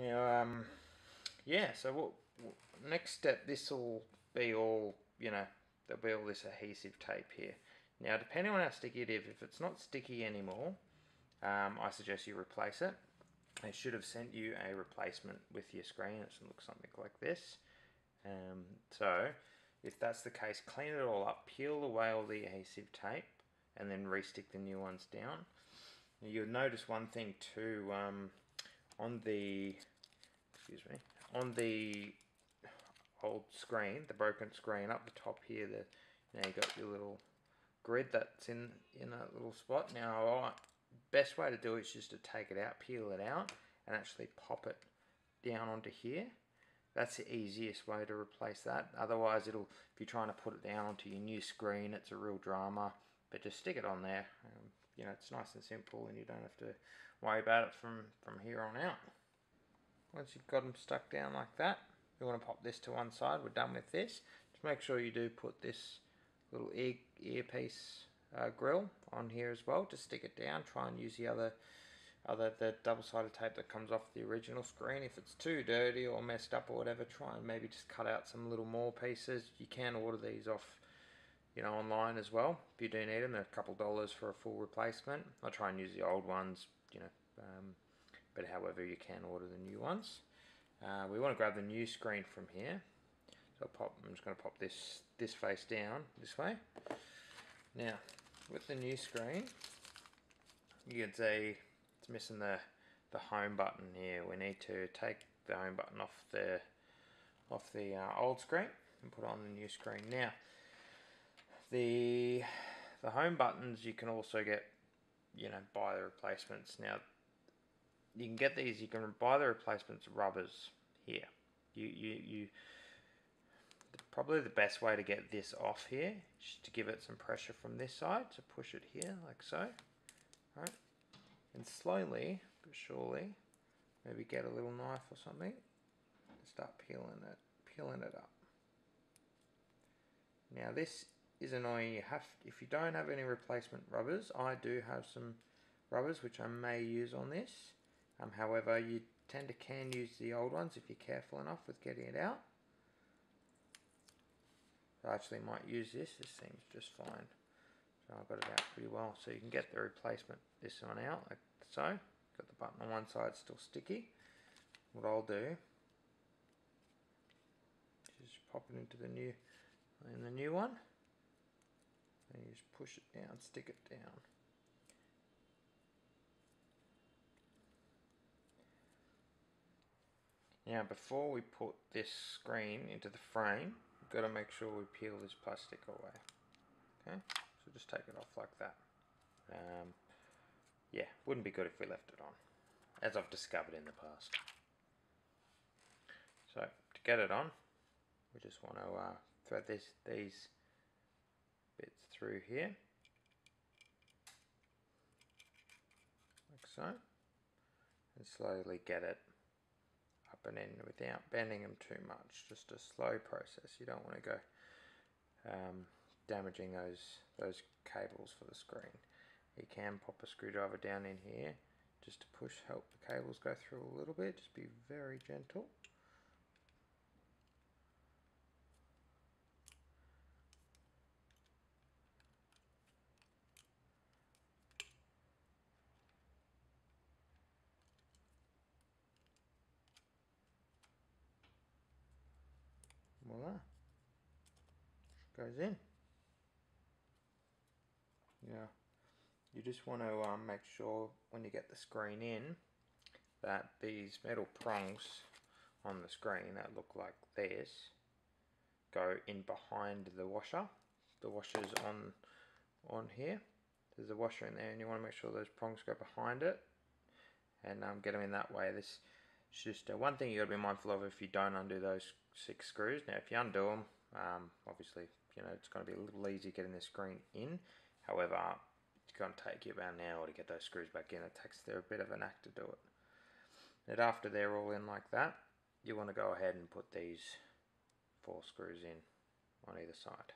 Now, yeah, so next step, this will be all, there'll be all this adhesive tape here. Now, depending on how sticky it is, if it's not sticky anymore, I suggest you replace it. They should have sent you a replacement with your screen. It looks something like this. So, if that's the case, clean it all up, peel away all the adhesive tape, and then re-stick the new ones down. Now, you'll notice one thing too, on the, excuse me, on the old screen, the broken screen up the top here, now you got your little grid that's in that little spot. Now, best way to do it is just to take it out, peel it out, and actually pop it down onto here. That's the easiest way to replace that. Otherwise, if you're trying to put it down onto your new screen, it's a real drama. But just stick it on there. It's nice and simple, and you don't have to worry about it from here on out. Once you've got them stuck down like that, you want to pop this to one side. We're done with this. Just make sure you do put this little earpiece grill on here as well. Just stick it down. Try and use the double-sided tape that comes off the original screen. If it's too dirty or messed up or whatever, try and maybe just cut out some little more pieces. You can order these off, online as well. If you do need them, they're a couple dollars for a full replacement. I try and use the old ones, but however you can order the new ones. We want to grab the new screen from here. So I'm just going to pop this face down this way. Now, with the new screen, you can see it's missing the home button here. We need to take the home button off the old screen and put it on the new screen. Now, the home buttons you can also get, buy the replacements. Now, you can get these. You can buy the replacements rubbers here. Probably the best way to get this off here is to give it some pressure from this side. So push it here like so. Right. And slowly but surely, maybe get a little knife or something and start peeling it up. Now this is annoying. If you don't have any replacement rubbers, I do have some rubbers which I may use on this. However, you can use the old ones if you're careful enough with getting it out. I actually might use this. This seems just fine. So I've got it out pretty well. So you can get the replacement, this one out like so. Got the button on one side still sticky. What I'll do is just pop it into the new one. And you just push it down, stick it down. Now before we put this screen into the frame, we've got to make sure we peel this plastic away. Okay, so just take it off like that. Yeah, wouldn't be good if we left it on, as I've discovered in the past. So to get it on, we just want to thread these bits through here, like so, and slowly get it up and in without bending them too much. Just a slow process. You don't want to go damaging those cables for the screen. You can pop a screwdriver down in here just to help the cables go through a little bit. Just be very gentle. Voila. Goes in. Yeah. You just want to make sure when you get the screen in that these metal prongs on the screen that look like this go in behind the washer. The washer's on here. There's a washer in there, and you want to make sure those prongs go behind it and get them in that way. This is just one thing you got to be mindful of if you don't undo those 6 screws. Now, if you undo them, obviously, it's going to be a little easier getting the screen in. However, it's going to take you about an hour to get those screws back in. They're a bit of an act to do it. And after they're all in like that, you want to go ahead and put these 4 screws in on either side.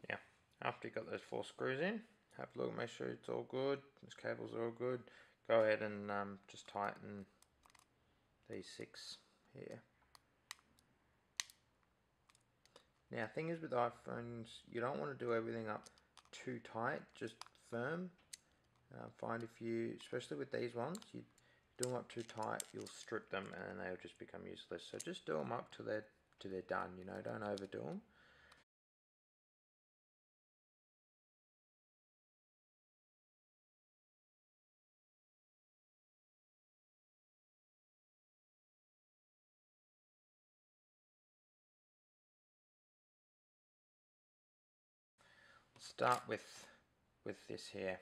Now, after you've got those 4 screws in, have a look, make sure it's all good, those cables are all good. go ahead and just tighten these 6 here. Now, thing is with iPhones, you don't want to do everything up too tight, just firm. Find if you, especially with these ones, you do them up too tight, you'll strip them and they'll just become useless. So just do them up till they're done. You know, don't overdo them. Start with this here.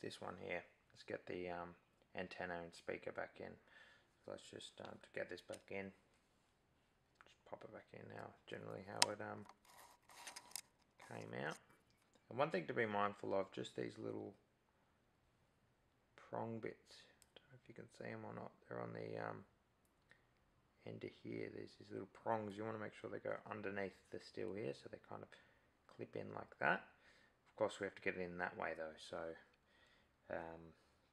This one here. Let's get the antenna and speaker back in. So let's just to get this back in, just pop it back in now. Generally how it came out. And one thing to be mindful of, just these little prong bits. Don't know if you can see them or not. They're on the end of here. There's these little prongs. You want to make sure they go underneath the steel here, so they kind of clip in like that. Of course, we have to get it in that way though. So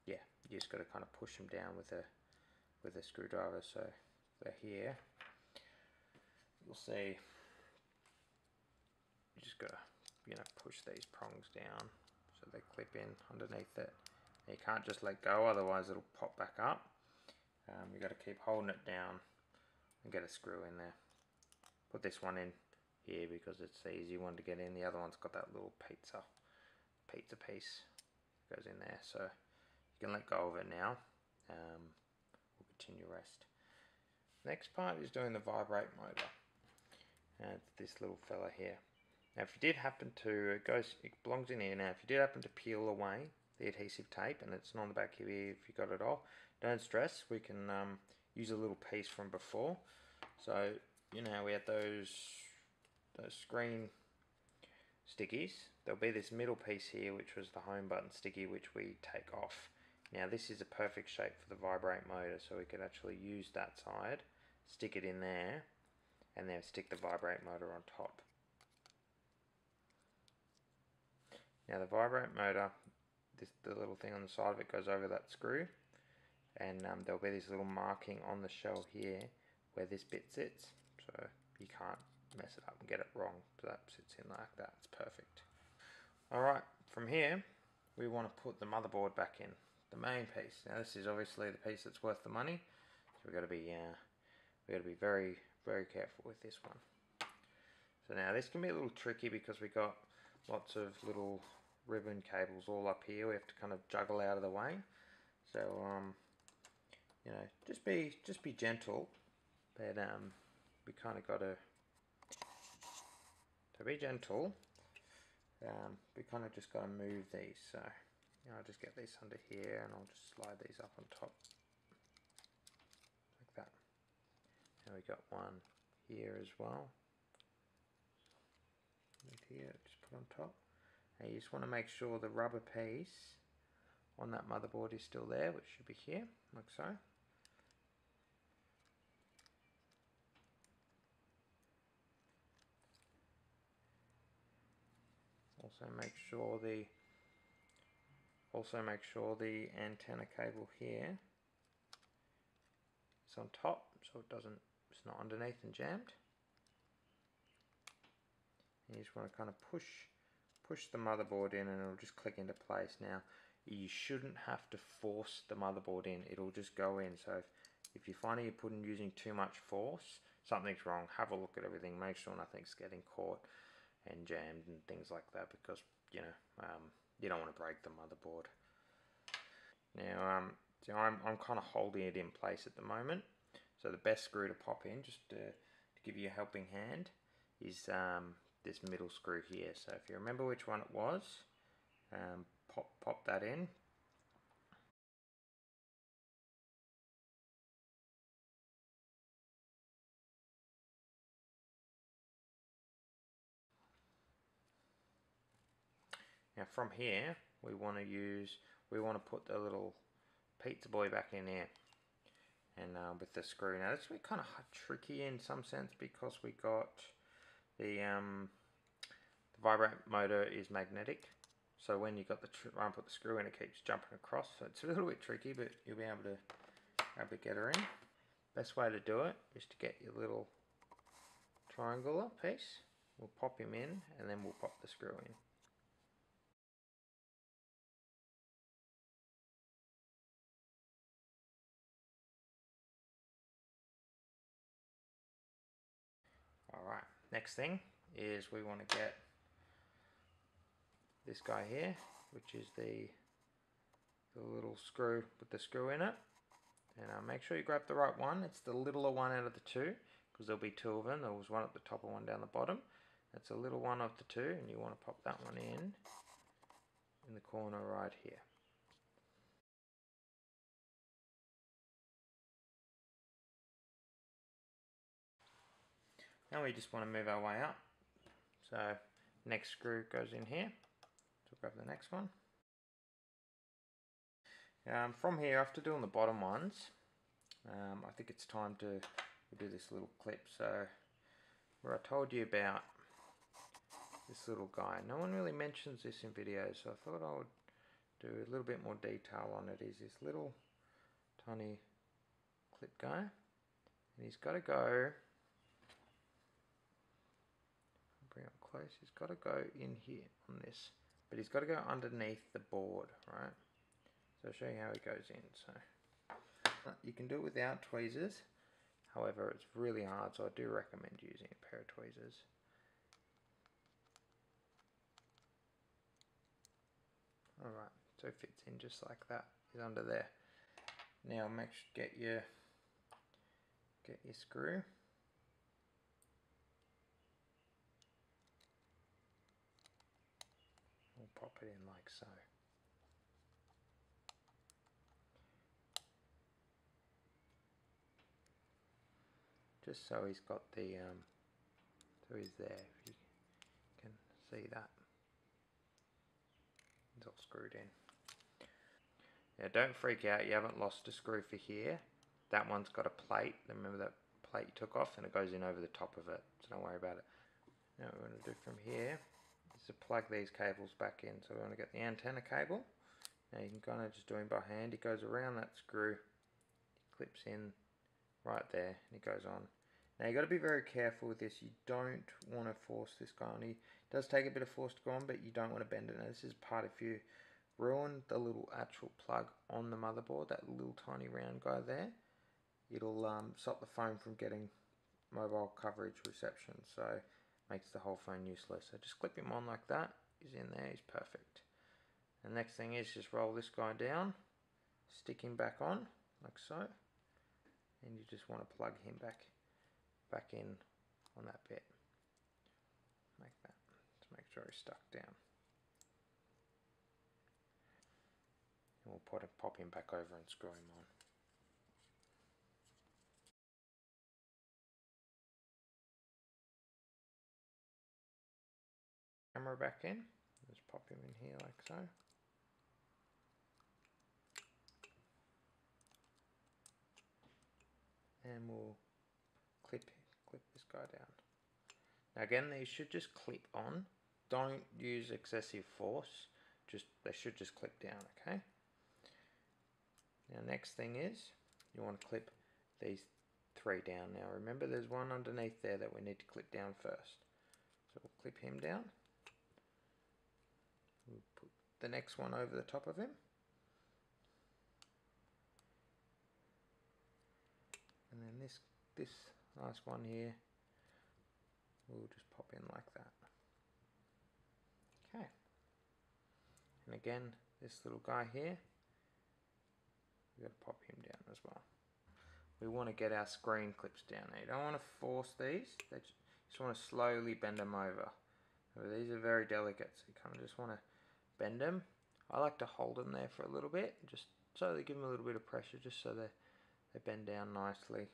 yeah, you just got to kind of push them down with a screwdriver. So they're here. You'll see. You just got to, you know, push these prongs down so they clip in underneath it. You can't just let go, otherwise it'll pop back up. You got to keep holding it down and get a screw in there. Put this one in here because it's the easy one to get in. The other one's got that little pizza piece goes in there, so you can let go of it now. We'll continue rest. Next part is doing the vibrate motor. It's this little fella here. Now, if you did happen to, it belongs in here now. If you did happen to peel away the adhesive tape and it's not on the back of here, if you got it off, don't stress. We can use a little piece from before. So you know how we had those screen stickies. There'll be this middle piece here, which was the home button sticky, which we take off. Now this is a perfect shape for the vibrate motor, so we could actually use that side, stick it in there, and then stick the vibrate motor on top. Now the vibrate motor, the little thing on the side of it goes over that screw, and there'll be this little marking on the shell here where this bit sits, so you can't mess it up and get it wrong. So that sits in like that. It's perfect. Alright, from here we want to put the motherboard back in, the main piece. Now this is obviously the piece that's worth the money, so we've got to be very, very careful with this one. So now this can be a little tricky because we got lots of little ribbon cables all up here. We have to kind of juggle out of the way. So you know, just be gentle, but we kind of got to be gentle. We kind of just got to move these. So you know, I'll just get these under here and I'll just slide these up on top like that. And we got one here as well. Here, just put on top. And you just want to make sure the rubber piece on that motherboard is still there, which should be here, like so. Also make sure the antenna cable here is on top, so it's not underneath and jammed. And you just want to kind of push the motherboard in and it'll just click into place. Now you shouldn't have to force the motherboard in, it'll just go in. So if you're finding you're using too much force, something's wrong. Have a look at everything, make sure nothing's getting caught and jammed and things like that, because you know you don't want to break the motherboard. Now so I'm kind of holding it in place at the moment, so the best screw to pop in, just to give you a helping hand, is this middle screw here. So if you remember which one it was, pop that in. Now from here we want to put the little pizza boy back in here, and with the screw. Now this will be kind of tricky in some sense because we got the vibrate motor is magnetic, So when you got the put the screw in, it keeps jumping across. So it's a little bit tricky, but you'll be able to get her in. Best way to do it is to get your little triangular piece. We'll pop him in, and then we'll pop the screw in. Alright, next thing is we want to get this guy here, which is the little screw with the screw in it. And make sure you grab the right one. It's the littler one out of the two, because there'll be two of them. There was one at the top and one down the bottom. That's a little one of the two, and you want to pop that one in the corner right here. Now we just want to move our way up. So next screw goes in here. So grab the next one. From here, after doing the bottom ones, I think it's time to do this little clip. So where I told you about this little guy, no one really mentions this in videos, so I thought I would do a little bit more detail on it. Is this little tiny clip guy, and he's got to go, bring it close, he's got to go in here on this, but he's got to go underneath the board, right? So I'll show you how he goes in. So you can do it without tweezers, however it's really hard, so I do recommend using a pair of tweezers. Alright, so it fits in just like that. He's under there. Now make sure get your screw. We'll pop it in like so. Just so he's got the so he's there. If you can see that. It's all screwed in. Now don't freak out, you haven't lost a screw for here. That one's got a plate. Remember that plate you took off, and it goes in over the top of it, so don't worry about it. Now what we're going to do from here is to plug these cables back in. So we want to get the antenna cable. Now you can kind of just do him by hand. He goes around that screw, he clips in right there, and he goes on. Now you got to be very careful with this. You don't want to force this guy on. He does take a bit of force to go on, but you don't want to bend it. Now this is part if you ruin the little actual plug on the motherboard, that little tiny round guy there, it'll stop the phone from getting mobile coverage reception, so makes the whole phone useless. So just clip him on like that. He's in there, he's perfect. The next thing is just roll this guy down, stick him back on like so, and you just want to plug him back in on that bit like that to make sure he's stuck down. And we'll pop him back over and screw him on. Camera back in, just pop him in here like so. And we'll clip this guy down. Now again, these should just clip on. Don't use excessive force. They should just clip down, okay? Now next thing is, you want to clip these three down. Now remember there's one underneath there that we need to clip down first. So we'll clip him down. We'll put the next one over the top of him. And then this last one here, we'll just pop in like that. Okay. And again, this little guy here, we've got to pop him down as well. We want to get our screen clips down. Now, you don't want to force these, you just want to slowly bend them over. These are very delicate, so you kind of just want to bend them. I like to hold them there for a little bit, just so they give them a little bit of pressure, just so they bend down nicely.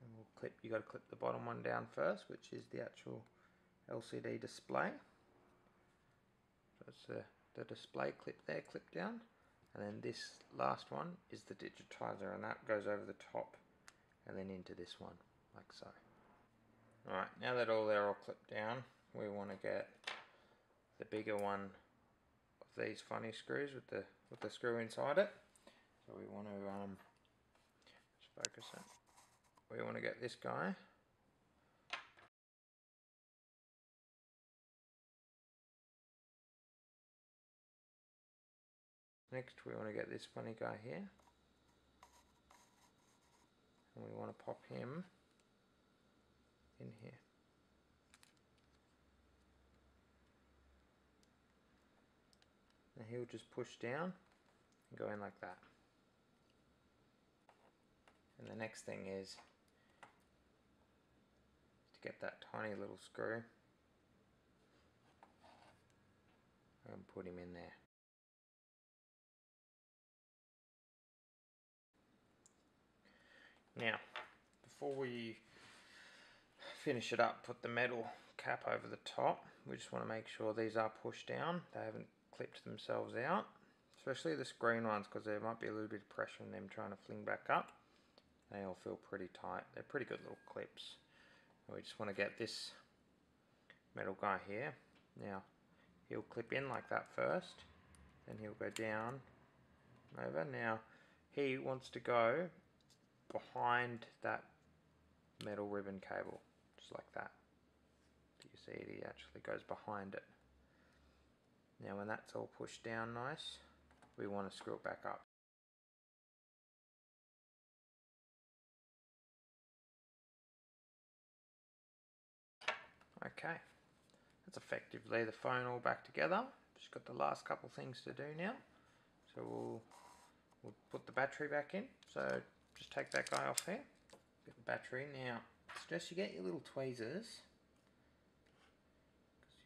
And we'll clip, you got to clip the bottom one down first, which is the actual LCD display. So it's the display clip there, clip down. And then this last one is the digitizer, and that goes over the top and then into this one, like so. Alright, now that they're all clipped down, we want to get the bigger one of these funny screws with the screw inside it. So we want to just focus it. We want to get this guy. Next we want to get this funny guy here. And we want to pop him in here. And he'll just push down and go in like that. And the next thing is to get that tiny little screw and put him in there. Now, before we finish it up, put the metal cap over the top. We just want to make sure these are pushed down. They haven't clipped themselves out, especially the screen ones, because there might be a little bit of pressure in them trying to fling back up. They all feel pretty tight. They're pretty good little clips. And we just want to get this metal guy here. Now, he'll clip in like that first, then he'll go down over. Now, he wants to go behind that metal ribbon cable, just like that. You see it, he actually goes behind it. Now when that's all pushed down nice, we want to screw it back up. Okay, that's effectively the phone all back together. Just got the last couple things to do now. So we'll put the battery back in. So just take that guy off here. Get the battery. Now, I suggest you get your little tweezers,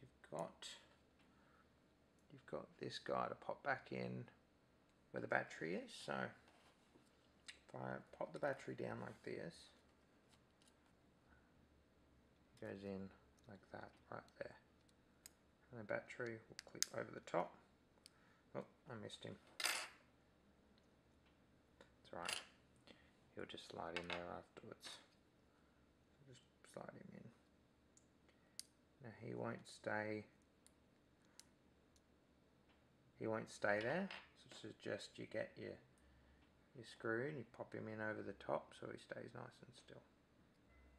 because you've got this guy to pop back in where the battery is. So if I pop the battery down like this, it goes in like that right there. And the battery will clip over the top. Oh, I missed him. That's right. He'll just slide in there afterwards. So just slide him in. Now he won't stay there. So suggest you get your screw and you pop him in over the top so he stays nice and still.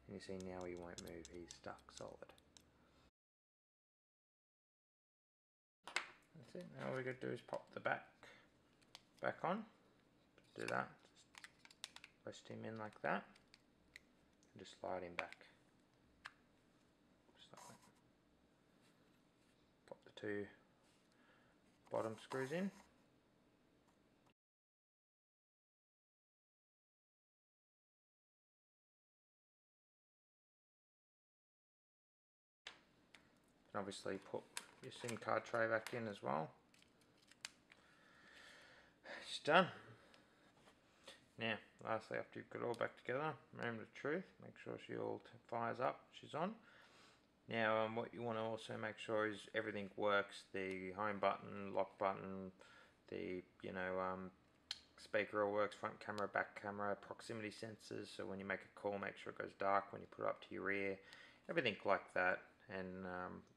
And you see now he won't move, he's stuck solid. That's it. Now all we got to do is pop the back on. Do that. Just rest him in like that. And just slide him back. Just like that. Pop the two bottom screws in. And obviously put your SIM card tray back in as well. It's done. Now, lastly, after you've got it all back together, moment of truth, make sure she all fires up, she's on. Now, what you want to also make sure is everything works, the home button, lock button, the, speaker all works, front camera, back camera, proximity sensors, so when you make a call, make sure it goes dark when you put it up to your ear, everything like that. And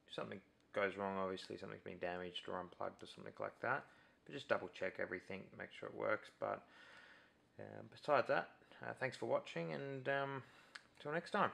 if something goes wrong, obviously something's been damaged or unplugged or something like that, but just double check everything, make sure it works. But besides that, thanks for watching, and till next time.